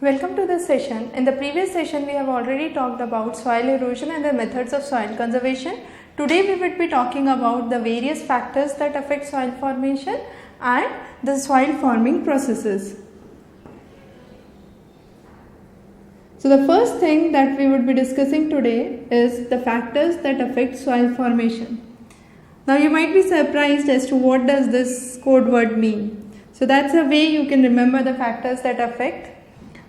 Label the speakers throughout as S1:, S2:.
S1: Welcome to this session. In the previous session, we have already talked about soil erosion and the methods of soil conservation. Today, we will be talking about the various factors that affect soil formation and the soil forming processes. So, the first thing that we would be discussing today is the factors that affect soil formation. Now, you might be surprised as to what does this code word mean. So, that's a way you can remember the factors that affect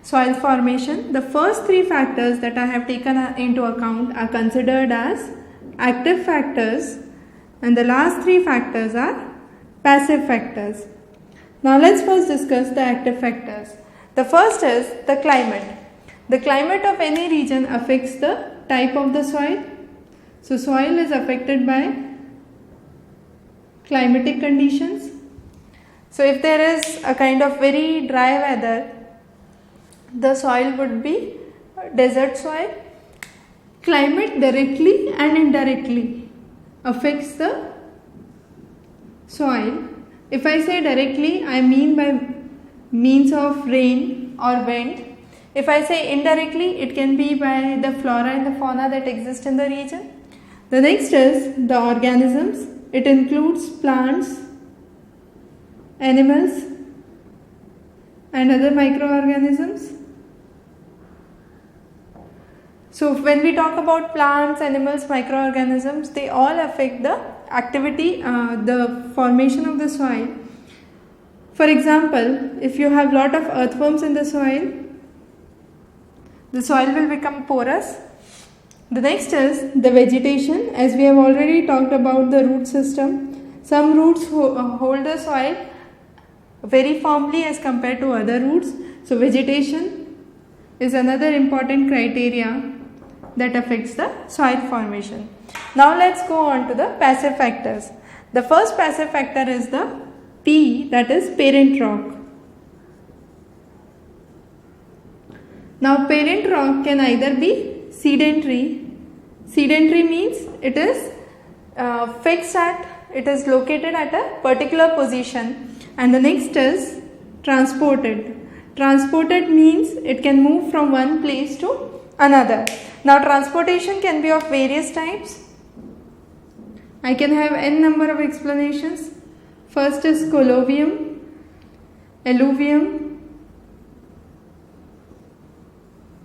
S1: soil formation. The first three factors that I have taken into account are considered as active factors, and the last three factors are passive factors. Now let's first discuss the active factors. The first is the climate. The climate of any region affects the type of the soil. So soil is affected by climatic conditions. So if there is a kind of very dry weather, the soil would be desert soil. Climate directly and indirectly affects the soil. If I say directly, I mean by means of rain or wind. If I say indirectly, it can be by the flora and the fauna that exist in the region. The next is the organisms. It includes plants, animals, and other microorganisms. So when we talk about plants, animals, microorganisms, they all affect the activity, the formation of the soil. For example, if you have lot of earthworms in the soil will become porous. The next is the vegetation. As we have already talked about the root system, some roots hold the soil very firmly as compared to other roots. So vegetation is another important criteria that affects the soil formation. Now let's go on to the passive factors. The first passive factor is the P, that is parent rock. Now parent rock can either be sedentary. Sedentary means it is it is located at a particular position, and the next is transported. Transported means it can move from one place to another. Now transportation can be of various types. I can have n number of explanations. First is colluvium, alluvium,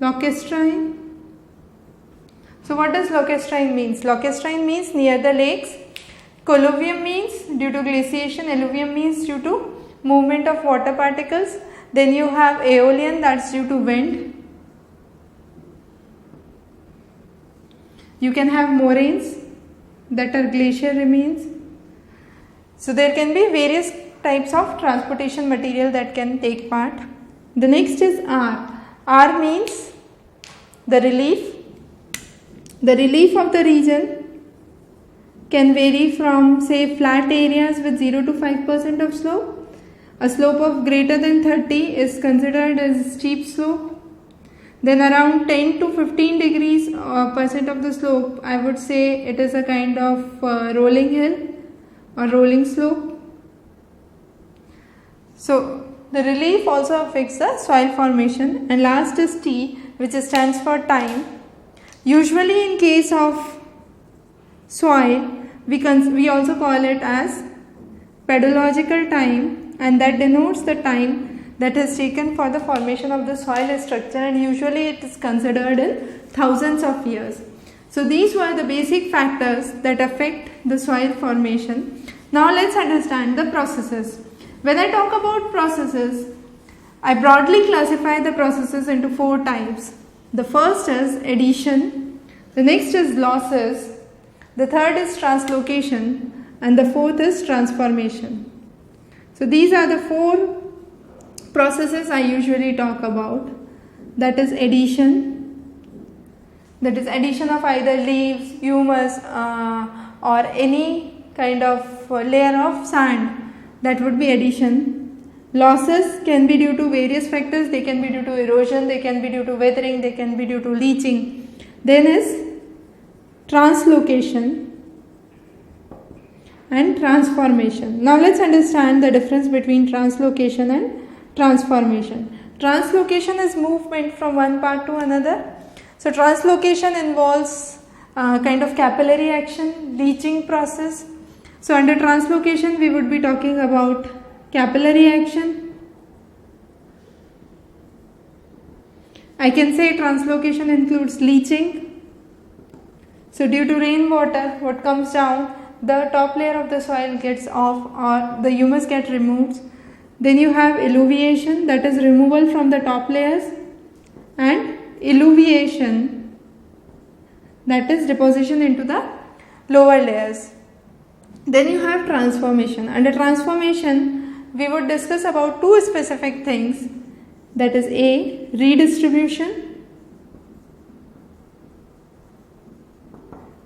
S1: lacustrine. So what does lacustrine means? Lacustrine means near the lakes. Colluvium means due to glaciation. Alluvium means due to movement of water particles. Then you have aeolian, that's due to wind. You can have moraines, that are glacier remains. So there can be various types of transportation material that can take part. The next is R. R means the relief. The relief of the region can vary from, say, flat areas with 0 to 5% of slope. A slope of greater than 30 is considered as steep slope. Then around 10 to 15 degrees percent of the slope, I would say it is a kind of rolling hill or rolling slope. So the relief also affects the soil formation. And last is T, which stands for time. Usually in case of soil, we also call it as pedological time, and that denotes the time that is taken for the formation of the soil structure, and usually it is considered in thousands of years. So these were the basic factors that affect the soil formation. Now let's understand the processes. When I talk about processes, I broadly classify the processes into four types. The first is addition, the next is losses, the third is translocation, and the fourth is transformation. So these are the four processes I usually talk about. That is addition, that is addition of either leaves, humus, or any kind of layer of sand, that would be addition. Losses can be due to various factors. They can be due to erosion, they can be due to weathering, they can be due to leaching. Then is translocation and transformation. Now let's understand the difference between translocation and transformation. Translocation is movement from one part to another. So translocation involves kind of capillary action, leaching process. So under translocation we would be talking about capillary action. I can say translocation includes leaching. So due to rainwater, what comes down, the top layer of the soil gets off or the humus gets removed. Then you have eluviation, that is removal from the top layers, and eluviation, that is deposition into the lower layers. Then you have transformation. Under transformation, we would discuss about two specific things, that is A, redistribution,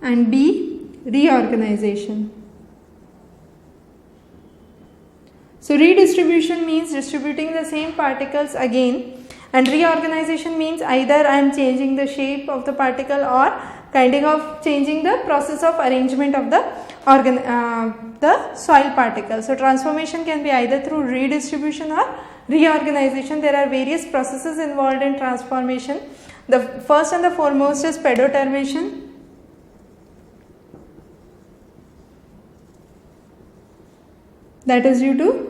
S1: and B, reorganization. So redistribution means distributing the same particles again, and reorganization means either I am changing the shape of the particle or kind of changing the process of arrangement of the soil particles. So transformation can be either through redistribution or reorganization. There are various processes involved in transformation. The first and the foremost is pedotermation. That is due to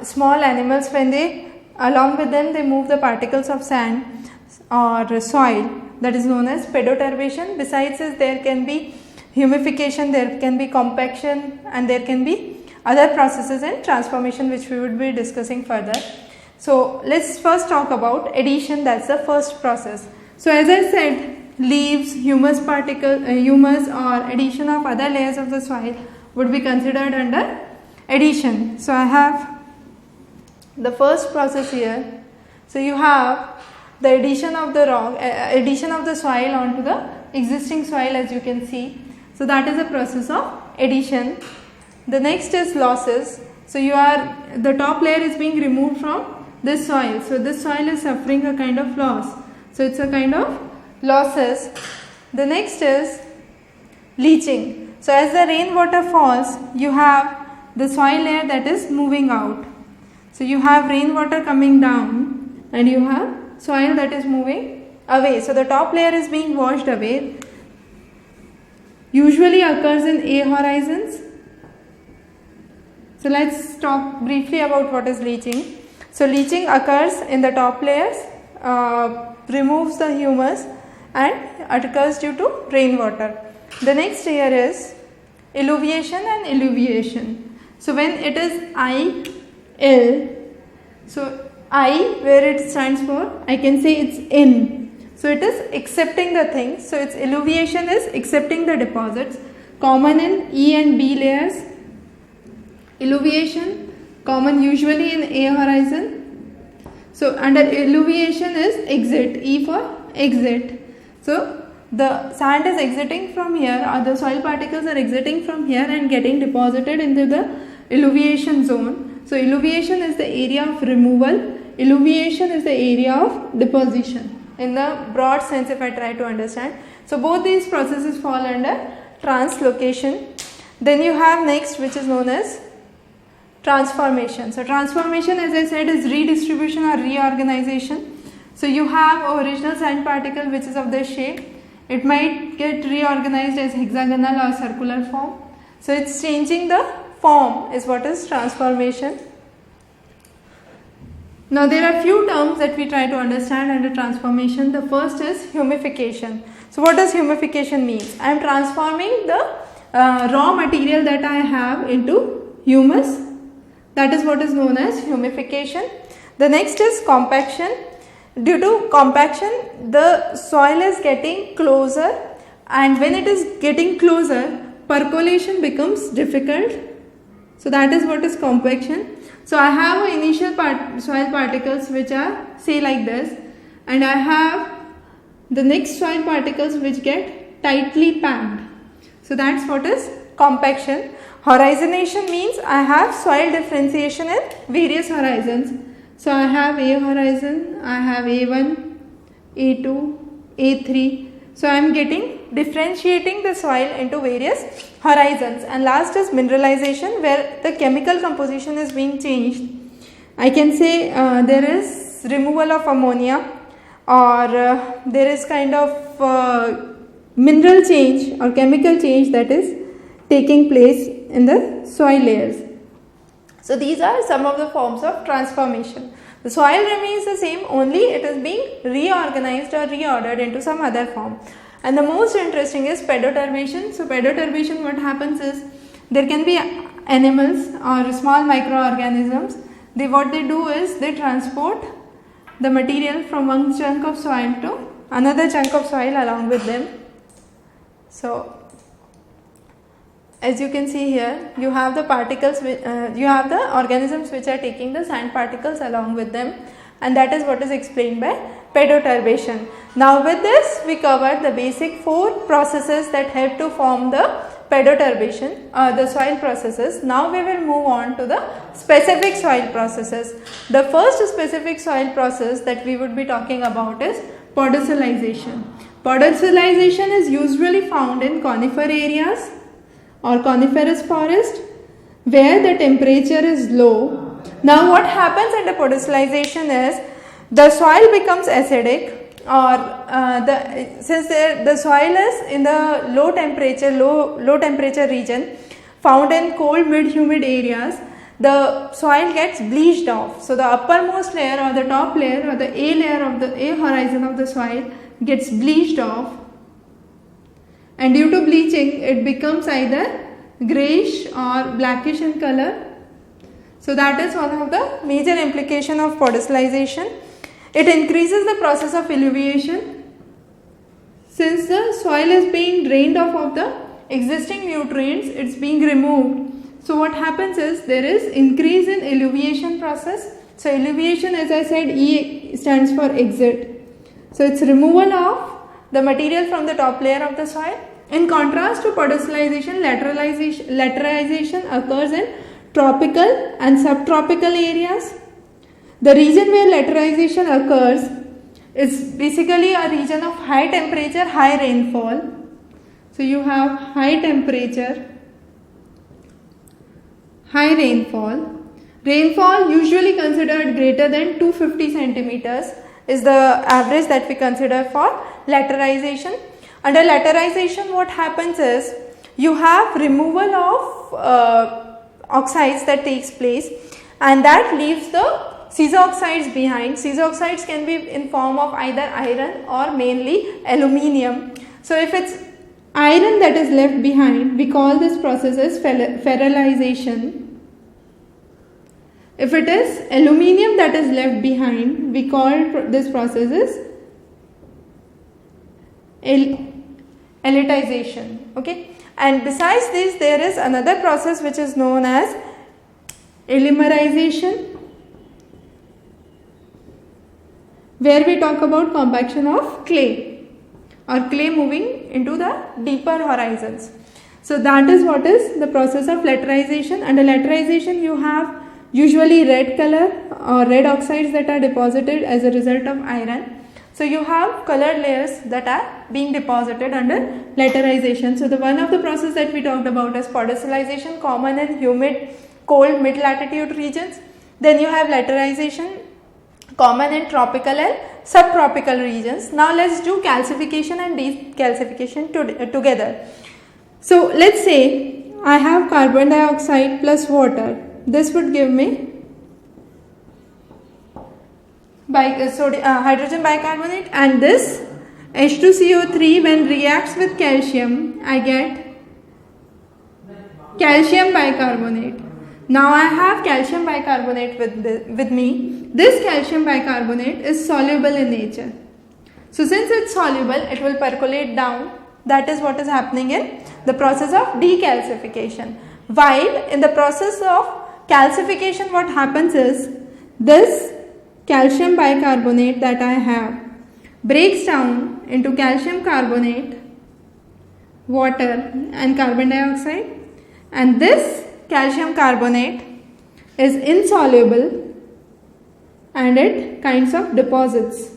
S1: small animals, when they along with them they move the particles of sand or soil, that is known as pedoturbation. Besides this, there can be humification, there can be compaction, and there can be other processes in transformation which we would be discussing further. So let's first talk about addition, that's the first process. So as I said, leaves, humus particle, humus or addition of other layers of the soil would be considered under addition. So I have the first process here. So you have the addition of the rock, addition of the soil onto the existing soil, as you can see. So that is a process of addition. The next is losses. So the top layer is being removed from this soil. So this soil is suffering a kind of loss. So it's a kind of losses. The next is leaching. So as the rainwater falls, you have the soil layer that is moving out. So you have rainwater coming down and you have soil that is moving away. So the top layer is being washed away. Usually occurs in A horizons. So let's talk briefly about what is leaching. So leaching occurs in the top layers, removes the humus and occurs due to rainwater. The next here is eluviation and eluviation. So when it is IL, so I, where it stands for, I can say it's in. So it is accepting the things. So its eluviation is accepting the deposits. Common in E and B layers. Eluviation, common usually in A horizon. So under eluviation is exit, E for exit. So the sand is exiting from here, or the soil particles are exiting from here and getting deposited into the eluviation zone. So eluviation is the area of removal, eluviation is the area of deposition in the broad sense, if I try to understand. So both these processes fall under translocation. Then you have next, which is known as transformation. So transformation, as I said, is redistribution or reorganization. So you have original sand particle which is of this shape. It might get reorganized as hexagonal or circular form. So it's changing the form is what is transformation. Now there are few terms that we try to understand under transformation. The first is humification. So what does humification means? I am transforming the raw material that I have into humus. That is what is known as humification. The next is compaction. Due to compaction, the soil is getting closer, and when it is getting closer, percolation becomes difficult. So that is what is compaction. So I have initial soil particles which are, say, like this, and I have the next soil particles which get tightly packed. So that's what is compaction. Horizonation means I have soil differentiation in various horizons. So I have A horizon, I have A1, A2, A3. So I am differentiating the soil into various horizons. And last is mineralization, where the chemical composition is being changed. I can say there is removal of ammonia, or there is kind of mineral change or chemical change that is taking place in the soil layers. So these are some of the forms of transformation. The soil remains the same, only it is being reorganized or reordered into some other form. And the most interesting is pedoturbation. So pedoturbation, what happens is, there can be animals or small microorganisms. What they do is they transport the material from one chunk of soil to another chunk of soil along with them. So as you can see here, you have the particles, you have the organisms which are taking the sand particles along with them, and that is what is explained by pedoturbation. Now with this we covered the basic 4 processes that help to form the pedoturbation, the soil processes. Now we will move on to the specific soil processes. The first specific soil process that we would be talking about is podicilization. Podicilization is usually found in conifer areas or coniferous forest where the temperature is low. Now what happens under podicilization is the soil becomes acidic, or since the soil is in the low temperature region found in cold mid humid areas, the soil gets bleached off. So the uppermost layer or the top layer or the A layer of the A horizon of the soil gets bleached off, and due to bleaching it becomes either greyish or blackish in color. So that is one of the major implication of podicilization. It increases the process of alluviation. Since the soil is being drained off of the existing nutrients, it is being removed. So what happens is there is increase in alluviation process. So alluviation, as I said, E stands for exit. So it's removal of the material from the top layer of the soil. In contrast to podicilization, lateralization occurs in tropical and subtropical areas. The region where lateralization occurs is basically a region of high temperature, high rainfall. So you have high temperature, high rainfall. Rainfall usually considered greater than 250 centimeters is the average that we consider for lateralization. Under lateralization, what happens is you have removal of oxides that takes place, and that leaves the Caesar oxides behind. Caesar oxides can be in form of either iron or mainly aluminium. So if it's iron that is left behind, we call this process as ferrilization. If it is aluminium that is left behind, we call this process as elitization. Okay, and besides this, there is another process which is known as elimerization, where we talk about compaction of clay or clay moving into the deeper horizons. So that is what is the process of lateralization. Under lateralization, you have usually red color or red oxides that are deposited as a result of iron. So you have colored layers that are being deposited under lateralization. So the one of the process that we talked about is podicilization, common in humid, cold, mid latitude regions. Then you have lateralization, common in tropical and subtropical regions. Now let's do calcification and decalcification together. So let's say I have carbon dioxide plus water. This would give me hydrogen bicarbonate, and this H2CO3 when reacts with calcium, I get calcium bicarbonate. Now I have calcium bicarbonate with me. This calcium bicarbonate is soluble in nature. So since it's soluble, it will percolate down. That is what is happening in the process of decalcification. While in the process of calcification, what happens is this calcium bicarbonate that I have breaks down into calcium carbonate, water and carbon dioxide, and this calcium carbonate is insoluble and it kinds of deposits.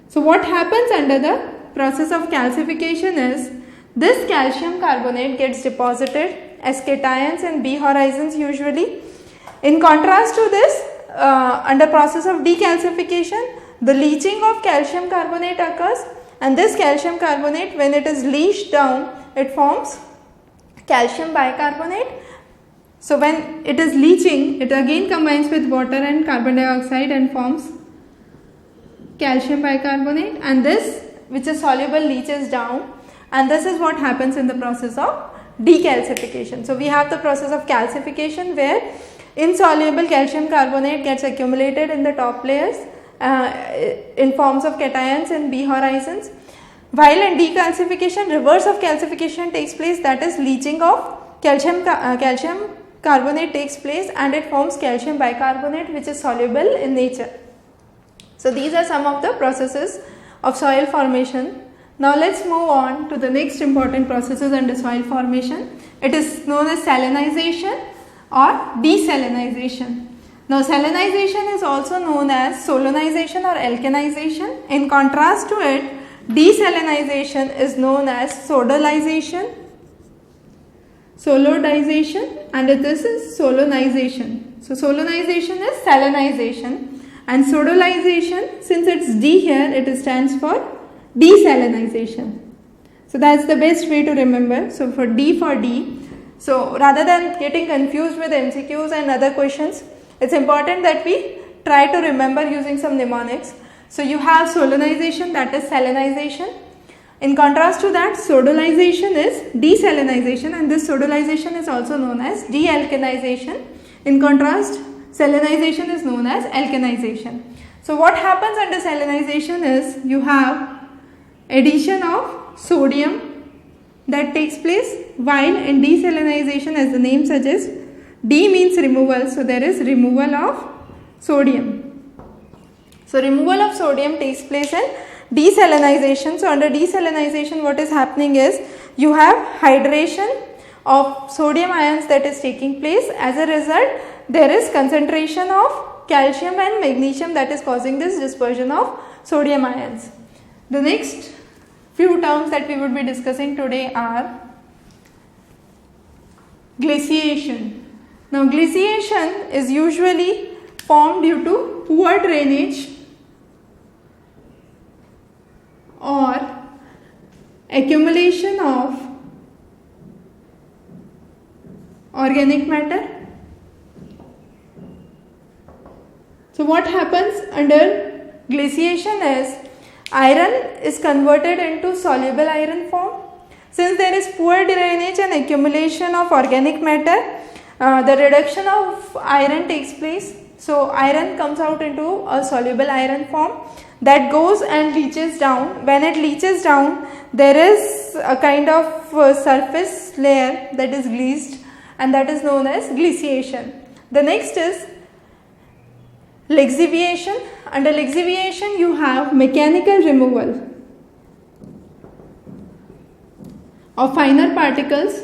S1: So what happens under the process of calcification is this calcium carbonate gets deposited as cations in B horizons usually. In contrast to this, under process of decalcification, the leaching of calcium carbonate occurs, and this calcium carbonate, when it is leached down, it forms calcium bicarbonate. So when it is leaching, it again combines with water and carbon dioxide and forms calcium bicarbonate, and this, which is soluble, leaches down, and this is what happens in the process of decalcification. So we have the process of calcification where insoluble calcium carbonate gets accumulated in the top layers in forms of cations in B horizons, while in decalcification, reverse of calcification takes place, that is leaching of calcium carbonate takes place, and it forms calcium bicarbonate, which is soluble in nature. So these are some of the processes of soil formation. Now let's move on to the next important processes under soil formation. It is known as salinization or desalinization. Now salinization is also known as solonization or alkanization. In contrast to it, desalinization is known as sodalization, and this is solonization. So solonization is salinization, and sodalization, since it's D here, it stands for desalinization. So that's the best way to remember. So for D, so rather than getting confused with MCQs and other questions, it's important that we try to remember using some mnemonics. So you have solonization, that is salinization. In contrast to that, sodalization is desalinization, and this sodalization is also known as dealkanization. In contrast, salinization is known as alkanization. So what happens under salinization is you have addition of sodium that takes place, while in desalinization, as the name suggests, D means removal, so there is removal of sodium. So removal of sodium takes place in desalinization. So under desalinization, what is happening is you have hydration of sodium ions that is taking place. As a result, there is concentration of calcium and magnesium that is causing this dispersion of sodium ions. The next few terms that we would be discussing today are glaciation. Now glaciation is usually formed due to poor drainage or accumulation of organic matter. So what happens under glaciation is iron is converted into soluble iron form. Since there is poor drainage and accumulation of organic matter, the reduction of iron takes place. So iron comes out into a soluble iron form that goes and leaches down. When it leaches down, there is a kind of surface layer that is glazed, and that is known as glaciation. The next is lixiviation. Under lixiviation, you have mechanical removal of finer particles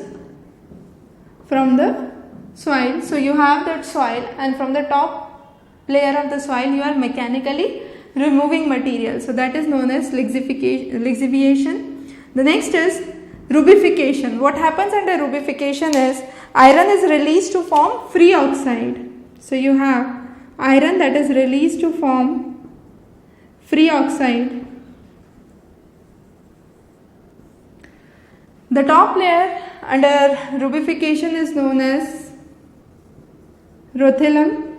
S1: from the soil. So you have that soil, and from the top layer of the soil you are mechanically removing material. So that is known as lixiviation. The next is rubification. What happens under rubification is iron is released to form free oxide. So you have iron that is released to form free oxide. The top layer under rubification is known as ruthenium,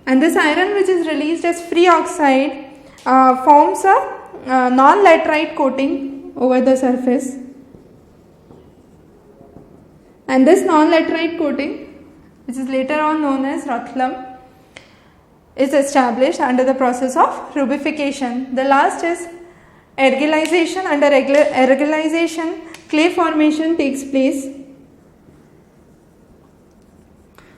S1: and this iron which is released as free oxide forms a non-laterite coating over the surface, and this non-laterite coating, which is later on known as ruthenium, is established under the process of rubification. The last is argillization. Under argillization, clay formation takes place.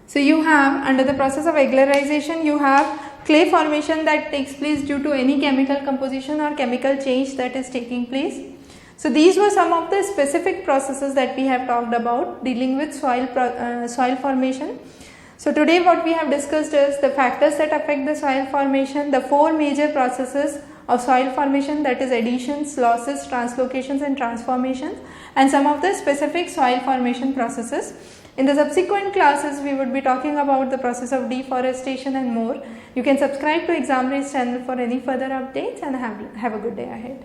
S1: So you have, under the process of argillization, you have clay formation that takes place due to any chemical composition or chemical change that is taking place. So these were some of the specific processes that we have talked about dealing with soil formation. So today what we have discussed is the factors that affect the soil formation, the four major processes of soil formation, that is additions, losses, translocations and transformations, and some of the specific soil formation processes. In the subsequent classes, we would be talking about the process of deforestation and more. You can subscribe to Exam Race channel for any further updates, and have a good day ahead.